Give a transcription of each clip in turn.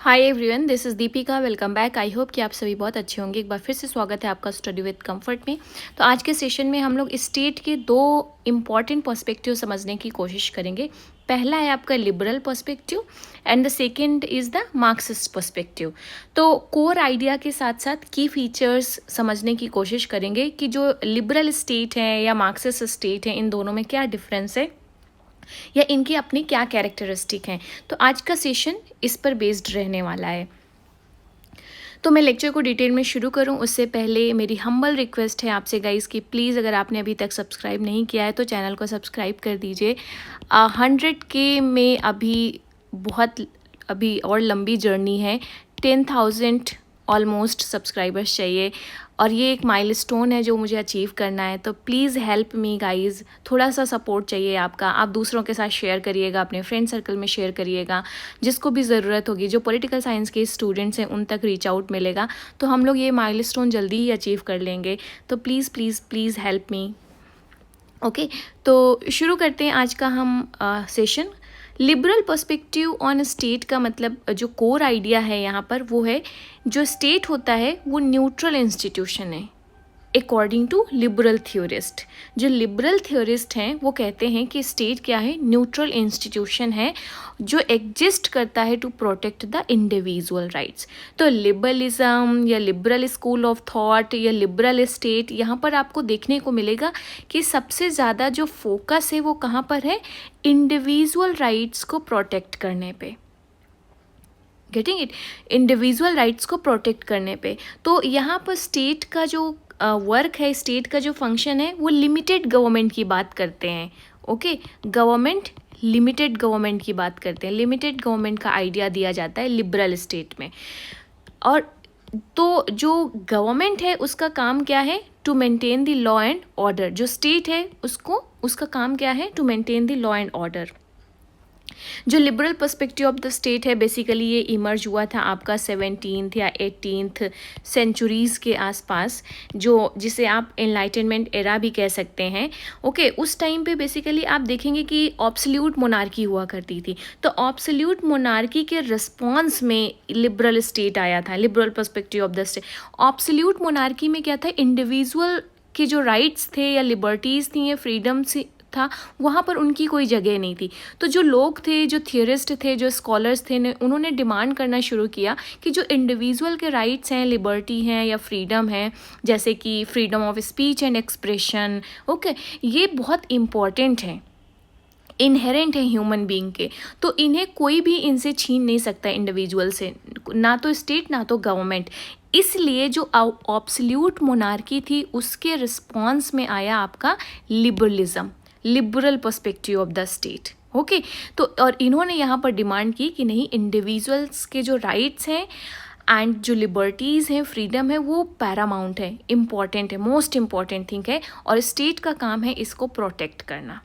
Hi everyone, this is Deepika. Welcome back. I hope कि आप सभी बहुत अच्छे होंगे। एक बार फिर से स्वागत है आपका स्टडी विद कंफर्ट में। तो आज के सेशन में हम लोग स्टेट के दो इम्पॉर्टेंट पर्सपेक्टिव समझने की कोशिश करेंगे। पहला है आपका liberal perspective and the second is the Marxist perspective. तो कोर आइडिया के साथ साथ की फीचर्स समझने की कोशिश करेंगे कि जो लिबरल स्टेट है या मार्क्सिस्ट स्टेट है, इन दोनों में क्या डिफरेंस है या इनकी अपनी क्या कैरेक्टरिस्टिक हैं। तो आज का सेशन इस पर बेस्ड रहने वाला है। तो मैं लेक्चर को डिटेल में शुरू करूं उससे पहले मेरी हम्बल रिक्वेस्ट है आपसे गाइस कि प्लीज़ अगर आपने अभी तक सब्सक्राइब नहीं किया है तो चैनल को सब्सक्राइब कर दीजिए। 100K में अभी और लंबी जर्नी है। 10,000 ऑलमोस्ट सब्सक्राइबर्स चाहिए और ये एक माइलस्टोन है जो मुझे अचीव करना है। तो प्लीज़ हेल्प मी गाइज़, थोड़ा सा सपोर्ट चाहिए आपका। आप दूसरों के साथ शेयर करिएगा, अपने फ्रेंड सर्कल में शेयर करिएगा, जिसको भी ज़रूरत होगी। जो पॉलिटिकल साइंस के स्टूडेंट्स हैं उन तक रीच आउट मिलेगा, तो हम लोग ये माइलस्टोन जल्दी ही अचीव कर लेंगे। तो please please please help me. Okay, तो शुरू करते हैं आज का हम session. Liberal perspective on state का मतलब जो कोर आइडिया है यहाँ पर वो है, जो स्टेट होता है वो न्यूट्रल इंस्टीट्यूशन है अकॉर्डिंग टू लिबरल थ्योरिस्ट। जो लिबरल थ्योरिस्ट हैं वो कहते हैं कि स्टेट क्या है, न्यूट्रल इंस्टीट्यूशन है जो एग्जिस्ट करता है to protect the individual rights. तो लिबरलिज्म या लिबरल स्कूल ऑफ थॉट या लिबरल स्टेट, यहाँ पर आपको देखने को मिलेगा कि सबसे ज़्यादा जो फोकस है वो कहाँ पर है, इंडिविजुअल राइट्स को प्रोटेक्ट करने पे। गेटिंग इट, इंडिविजुअल राइट्स को प्रोटेक्ट करने पे। तो यहाँ पर स्टेट का जो वर्क है, स्टेट का जो फंक्शन है वो लिमिटेड गवर्नमेंट की बात करते हैं। ओके, गवर्नमेंट, लिमिटेड गवर्नमेंट की बात करते हैं। लिमिटेड गवर्नमेंट का आइडिया दिया जाता है लिबरल स्टेट में। और तो जो गवर्नमेंट है उसका काम क्या है, to maintain the law and order. जो स्टेट है उसका काम क्या है, to maintain the law and order. जो liberal perspective of the state है बेसिकली ये इमर्ज हुआ था आपका 17th या 18th सेंचुरीज़ के आसपास, जो जिसे आप एनलाइटनमेंट एरा भी कह सकते हैं। ओके, उस टाइम पे बेसिकली आप देखेंगे कि ऑब्सोल्यूट मोनार्की हुआ करती थी। तो ऑब्सोल्यूट मोनार्की के रिस्पॉन्स में लिबरल स्टेट आया था, liberal perspective of the state. Absolute monarchy में क्या था, इंडिविजुअल के जो राइट्स थे या लिबर्टीज़ थी या फ्रीडम्स था, वहाँ पर उनकी कोई जगह नहीं थी। तो जो लोग थे, जो थियरिस्ट थे, जो स्कॉलर्स थे, उन्होंने डिमांड करना शुरू किया कि जो इंडिविजुअल के राइट्स हैं, लिबर्टी हैं या फ्रीडम है, जैसे कि freedom of speech and expression, okay, ये बहुत इम्पॉर्टेंट है, इनहेरेंट है ह्यूमन बीइंग के। तो इन्हें कोई भी इनसे छीन नहीं सकता इंडिविजुअल से, ना तो स्टेट ना तो गवर्नमेंट। इसलिए जो ऑब्सोल्यूट मोनार्की थी उसके रिस्पॉन्स में आया आपका liberalism, liberal perspective of the state. Okay, तो और इन्होंने यहाँ पर डिमांड की कि नहीं, इंडिविजुअल्स के जो राइट्स हैं एंड जो लिबर्टीज़ हैं, फ्रीडम है, वो पैरामाउंट है, इम्पॉर्टेंट है, मोस्ट इम्पॉर्टेंट थिंग है, और स्टेट का काम है इसको प्रोटेक्ट करना।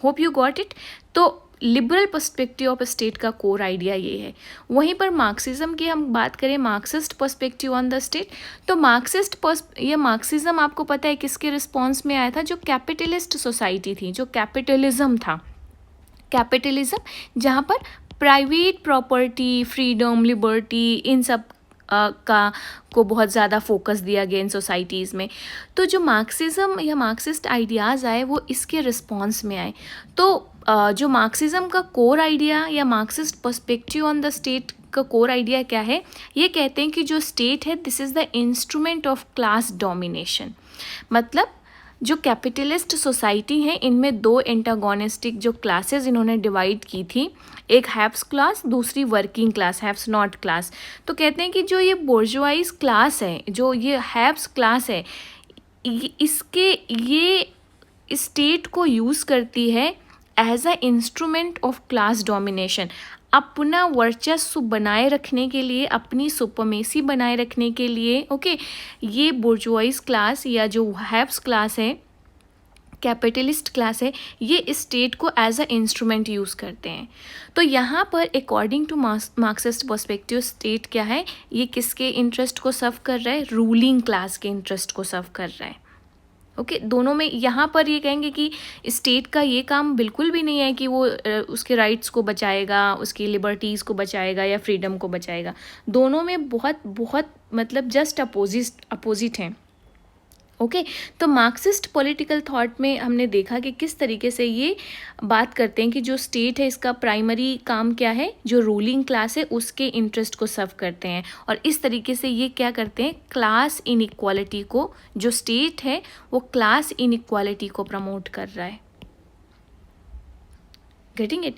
Hope you got it. तो लिबरल पर्सपेक्टिव ऑफ स्टेट का कोर आइडिया ये है। वहीं पर मार्क्सिज्म की हम बात करें, Marxist perspective on the state, तो मार्क्सिज्म आपको पता है किसके रिस्पॉन्स में आया था, जो कैपिटलिस्ट सोसाइटी थी, जो कैपिटलिज्म था, कैपिटलिज्म जहाँ पर प्राइवेट प्रॉपर्टी, फ्रीडम, लिबर्टी, इन सब को बहुत ज़्यादा फोकस दिया गया इन सोसाइटीज़ में। तो जो मार्क्सिज्म या मार्क्सिस्ट आइडियाज़ आए वो इसके रिस्पॉन्स में आए। तो जो मार्क्सिज्म का कोर आइडिया या Marxist perspective on the state का कोर आइडिया क्या है, ये कहते हैं कि जो स्टेट है this is the instrument of class domination. मतलब जो कैपिटलिस्ट सोसाइटी हैं इनमें दो एंटागोनिस्टिक जो क्लासेस इन्होंने डिवाइड की थी, एक हैव्स क्लास, दूसरी working class, haves not class. तो कहते हैं कि जो ये बोर्जुआइज क्लास है, जो ये हैव्स क्लास है, ये स्टेट को यूज़ करती है as a instrument of class domination, अपना वर्चस्व बनाए रखने के लिए, अपनी सुपरमेसी बनाए रखने के लिए। ओके, ये बोर्जुआइज क्लास या जो हैव्स क्लास है, कैपिटलिस्ट क्लास है, ये स्टेट को एज अ इंस्ट्रूमेंट यूज़ करते हैं। तो यहाँ पर according to Marxist perspective state क्या है, ये किसके इंटरेस्ट को सर्व कर रहा है, रूलिंग क्लास के इंटरेस्ट को सर्व कर रहा है। ओके दोनों में यहाँ पर ये कहेंगे कि स्टेट का ये काम बिल्कुल भी नहीं है कि वो उसके राइट्स को बचाएगा, उसकी लिबर्टीज़ को बचाएगा या फ्रीडम को बचाएगा। दोनों में बहुत बहुत मतलब जस्ट अपोजिट हैं। ओके तो मार्क्सिस्ट पॉलिटिकल थॉट में हमने देखा कि किस तरीके से ये बात करते हैं कि जो स्टेट है इसका प्राइमरी काम क्या है, जो रूलिंग क्लास है उसके इंटरेस्ट को सर्व करते हैं, और इस तरीके से ये क्या करते हैं, क्लास इनइक्वालिटी को, जो स्टेट है वो क्लास इनइक्वालिटी को प्रमोट कर रहा है। Getting it.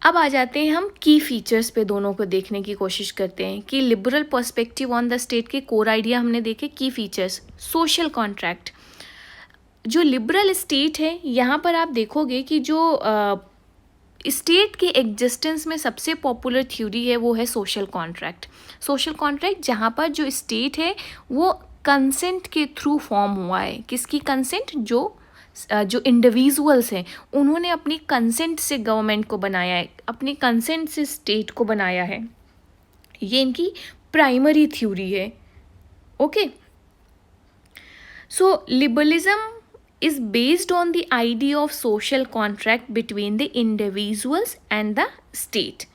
अब आ जाते हैं हम की फीचर्स पे, दोनों को देखने की कोशिश करते हैं कि liberal perspective on the state के कोर आइडिया हमने देखे। की फीचर्स, सोशल कॉन्ट्रैक्ट। जो लिबरल स्टेट है यहाँ पर आप देखोगे कि जो स्टेट के एग्जिस्टेंस में सबसे पॉपुलर थ्योरी है वो है सोशल कॉन्ट्रैक्ट। सोशल कॉन्ट्रैक्ट जहाँ पर जो स्टेट है वो कंसेंट के थ्रू फॉर्म हुआ है। किसकी कंसेंट, जो इंडिविजुअल्स हैं उन्होंने अपनी कंसेंट से गवर्नमेंट को बनाया है, अपनी कंसेंट से स्टेट को बनाया है। ये इनकी प्राइमरी थ्योरी है। Okay so liberalism is based on the idea of social contract between the individuals and the state।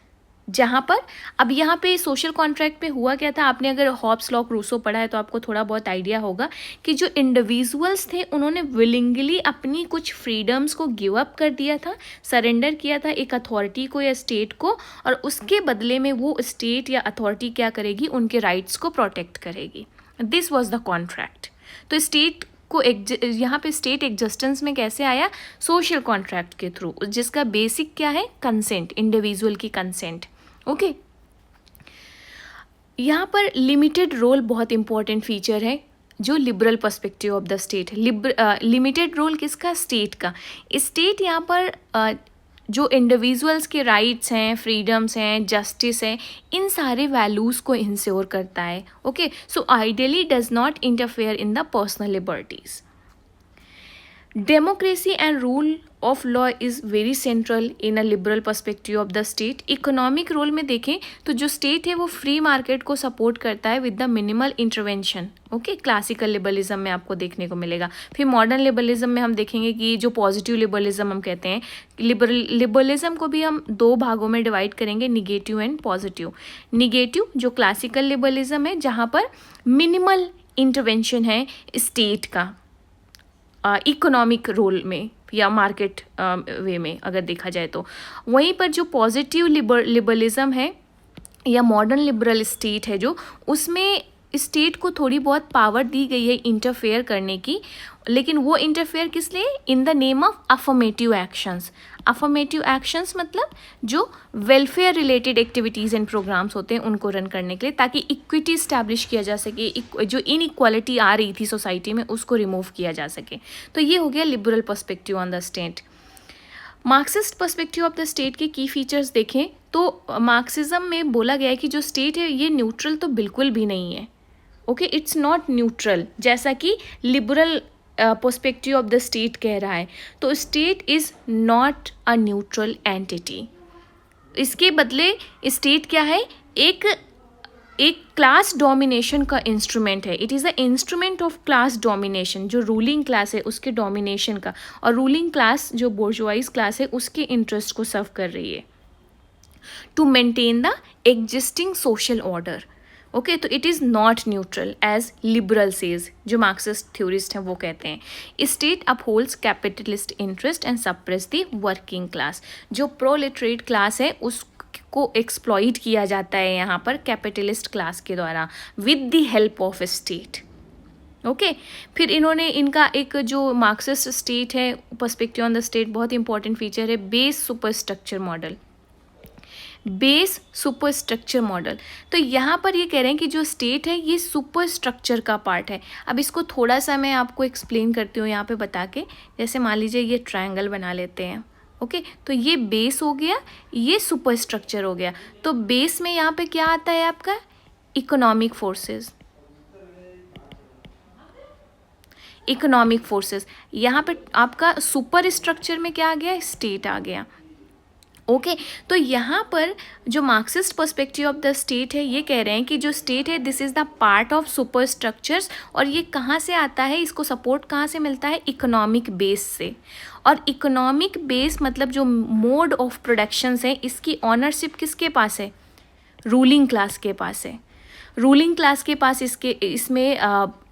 जहाँ पर अब यहाँ पे सोशल कॉन्ट्रैक्ट पे हुआ क्या था, आपने अगर हॉब्स लॉ रूसो पढ़ा है तो आपको थोड़ा बहुत आइडिया होगा कि जो इंडिविजुअल्स थे उन्होंने विलिंगली अपनी कुछ फ्रीडम्स को गिव अप कर दिया था, सरेंडर किया था एक अथॉरिटी को या स्टेट को, और उसके बदले में वो स्टेट या अथॉरिटी क्या करेगी, उनके राइट्स को प्रोटेक्ट करेगी। This was the contract. तो स्टेट को यहाँ पे स्टेट एग्जिस्टेंस में कैसे आया, सोशल कॉन्ट्रैक्ट के थ्रू, जिसका बेसिक क्या है, कंसेंट, इंडिविजुअल की कंसेंट। ओके यहाँ पर लिमिटेड रोल बहुत इंपॉर्टेंट फीचर है जो liberal perspective of the state. Limited role किसका, स्टेट का। स्टेट यहाँ पर जो इंडिविजुअल्स के राइट्स हैं, फ्रीडम्स हैं, जस्टिस हैं, इन सारे वैल्यूज़ को इंश्योर करता है। Okay so ideally does not interfere in the personal liberties. Democracy and rule of law is very central in a liberal perspective of the state. Economic role में देखें तो जो स्टेट है वो फ्री मार्केट को support करता है with the minimal intervention. Okay classical liberalism में आपको देखने को मिलेगा। फिर मॉडर्न लिबरलिज्म में हम देखेंगे कि जो पॉजिटिव लिबरलिज्म हम कहते हैं, लिबरलिज्म को भी हम दो भागों में डिवाइड करेंगे, निगेटिव एंड पॉजिटिव। निगेटिव जो क्लासिकल लिबरलिज्म है जहाँ पर मिनिमल इंटरवेंशन है स्टेट का इकोनॉमिक रोल में या मार्केट वे में अगर देखा जाए तो। वहीं पर जो पॉजिटिव लिबरलिज्म है या मॉडर्न लिबरल स्टेट है जो, उसमें स्टेट को थोड़ी बहुत पावर दी गई है इंटरफेयर करने की, लेकिन वो इंटरफेयर किस लिए, in the name of affirmative actions. Affirmative actions मतलब जो welfare related activities and programmes होते हैं उनको रन करने के लिए, ताकि इक्विटी इस्टेब्लिश किया जा सके, जो इनइक्वालिटी आ रही थी सोसाइटी में उसको रिमूव किया जा सके। तो ये हो गया liberal perspective on the state. Marxist perspective of the state के की फीचर्स देखें तो मार्क्सिज्म में बोला गया है कि जो स्टेट है ये न्यूट्रल तो बिल्कुल भी नहीं है। ओके इट्स नॉट न्यूट्रल, जैसा कि liberal perspective of the state कह रहा है। तो state is not a neutral entity. इसके बदले स्टेट क्या है, एक क्लास डोमिनेशन का इंस्ट्रूमेंट है। It is a instrument of class domination, जो रूलिंग क्लास है उसके डोमिनेशन का, और रूलिंग क्लास जो बोर्जुआइज क्लास है उसके इंटरेस्ट को सर्व कर रही है to maintain the existing social order. Okay तो it is not neutral as liberal says, जो मार्क्सिस्ट थ्योरिस्ट हैं वो कहते हैं। State upholds capitalist interest and suppress the working class. जो प्रोलेटरेट क्लास है उसको एक्सप्लॉइट किया जाता है यहाँ पर कैपिटलिस्ट क्लास के द्वारा with the help of state. Okay फिर इन्होंने इनका एक जो मार्क्सिस्ट स्टेट है पर्सपेक्टिव ऑन द स्टेट बहुत इंपॉर्टेंट फीचर है base super structure model. Base super structure model, तो यहाँ पर ये कह रहे हैं कि जो स्टेट है ये सुपर स्ट्रक्चर का पार्ट है। अब इसको थोड़ा सा मैं आपको एक्सप्लेन करती हूँ यहाँ पे बता के। जैसे मान लीजिए ये ट्रायंगल बना लेते हैं। ओके तो ये बेस हो गया, ये सुपर स्ट्रक्चर हो गया। तो बेस में यहाँ पे क्या आता है आपका, इकोनॉमिक फोर्सेस। इकोनॉमिक फोर्सेस यहाँ पे आपका सुपर स्ट्रक्चर में क्या आ गया, स्टेट आ गया। ओके तो यहाँ पर जो Marxist perspective of the state है ये कह रहे हैं कि जो स्टेट है this is the part of super structures, और ये कहाँ से आता है, इसको सपोर्ट कहाँ से मिलता है, इकोनॉमिक बेस से। और इकोनॉमिक बेस मतलब जो मोड ऑफ प्रोडक्शंस है इसकी ऑनरशिप किसके पास है, रूलिंग क्लास के पास है। रूलिंग क्लास के पास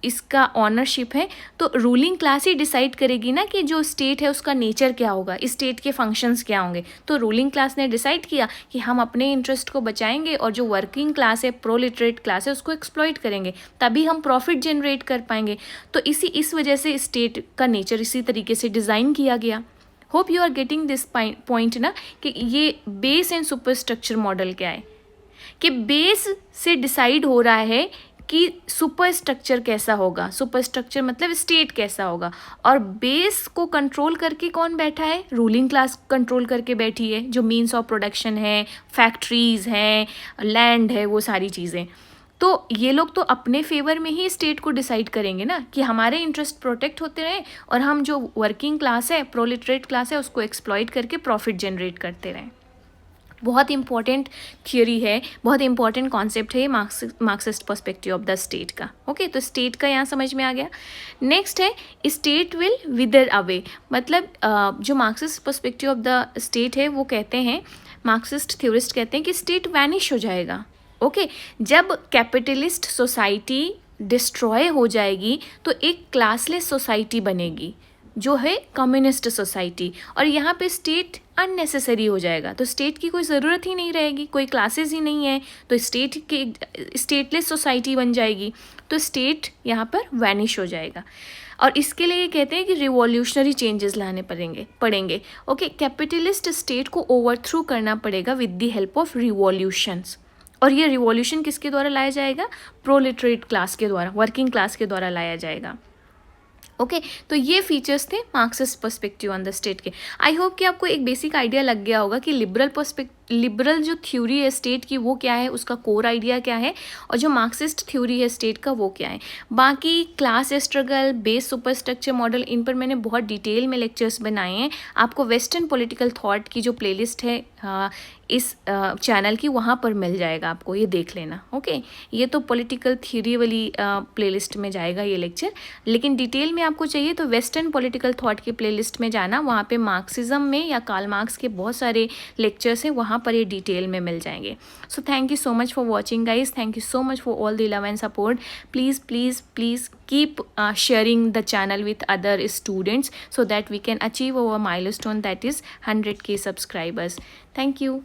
इसका ऑनरशिप है। तो रूलिंग क्लास ही डिसाइड करेगी ना कि जो स्टेट है उसका नेचर क्या होगा, स्टेट के फंक्शंस क्या होंगे। तो रूलिंग क्लास ने डिसाइड किया कि हम अपने इंटरेस्ट को बचाएंगे और जो वर्किंग क्लास है, प्रोलिटरेट क्लास है, उसको एक्सप्लॉइट करेंगे, तभी हम प्रॉफिट जनरेट कर पाएंगे। तो इस वजह से स्टेट का नेचर इसी तरीके से डिज़ाइन किया गया। Hope you are getting this point ना, कि ये base and super structure model क्या है, कि बेस से डिसाइड हो रहा है कि सुपर स्ट्रक्चर कैसा होगा। सुपर स्ट्रक्चर मतलब स्टेट कैसा होगा, और बेस को कंट्रोल करके कौन बैठा है, रूलिंग क्लास कंट्रोल करके बैठी है। जो मीन्स ऑफ प्रोडक्शन है, फैक्ट्रीज हैं, लैंड है, वो सारी चीज़ें। तो ये लोग तो अपने फेवर में ही स्टेट को डिसाइड करेंगे ना, कि हमारे इंटरेस्ट प्रोटेक्ट होते रहें और हम जो वर्किंग क्लास है, प्रोलिटरेट क्लास है, उसको एक्सप्लॉइट करके प्रॉफिट जनरेट करते रहें। बहुत इंपॉर्टेंट थियोरी है, बहुत इंपॉर्टेंट कॉन्सेप्ट है Marxist perspective of the state का। ओके तो स्टेट का यहाँ समझ में आ गया। नेक्स्ट है स्टेट विल विदर अवे, मतलब जो Marxist perspective of the state है वो कहते हैं, मार्क्सिस्ट थ्योरिस्ट कहते हैं कि स्टेट वैनिश हो जाएगा। ओके जब कैपिटलिस्ट सोसाइटी डिस्ट्रॉय हो जाएगी तो एक क्लासलेस सोसाइटी बनेगी जो है कम्युनिस्ट सोसाइटी, और यहाँ पे स्टेट अननेसेसरी हो जाएगा। तो स्टेट की कोई ज़रूरत ही नहीं रहेगी, कोई क्लासेस ही नहीं है, तो स्टेटलेस सोसाइटी बन जाएगी। तो स्टेट यहाँ पर वैनिश हो जाएगा। और इसके लिए ये कहते हैं कि रिवॉल्यूशनरी चेंजेस लाने पड़ेंगे। ओके कैपिटलिस्ट स्टेट को ओवरथ्रो करना पड़ेगा with the help of revolutions. और ये रिवॉल्यूशन किसके द्वारा लाया जाएगा, प्रोलेटरेट क्लास के द्वारा, वर्किंग क्लास के द्वारा लाया जाएगा। ओके तो ये फीचर्स थे Marxist perspective on the state के। आई होप कि आपको एक बेसिक आइडिया लग गया होगा कि लिबरल जो थ्योरी है स्टेट की वो क्या है, उसका कोर आइडिया क्या है, और जो मार्क्सिस्ट थ्योरी है स्टेट का वो क्या है। बाकी class struggle, base super structure model, इन पर मैंने बहुत डिटेल में लेक्चर्स बनाए हैं। आपको वेस्टर्न पॉलिटिकल थॉट की जो प्लेलिस्ट है इस चैनल की, वहाँ पर मिल जाएगा, आपको ये देख लेना। ओके ये तो पॉलिटिकल थ्योरी वाली प्लेलिस्ट में जाएगा ये लेक्चर, लेकिन डिटेल में आपको चाहिए तो वेस्टर्न पॉलिटिकल थॉट की प्लेलिस्ट में जाना, वहाँ पे मार्क्सिज्म में या कार्ल मार्क्स के बहुत सारे लेक्चर्स हैं, वहाँ पर ये डिटेल में मिल जाएंगे। So thank you so much for watching guys, thank you so much for all the love and support. Please please please keep sharing the channel with other students so that we can achieve our milestone, that is 100K subscribers. Thank you.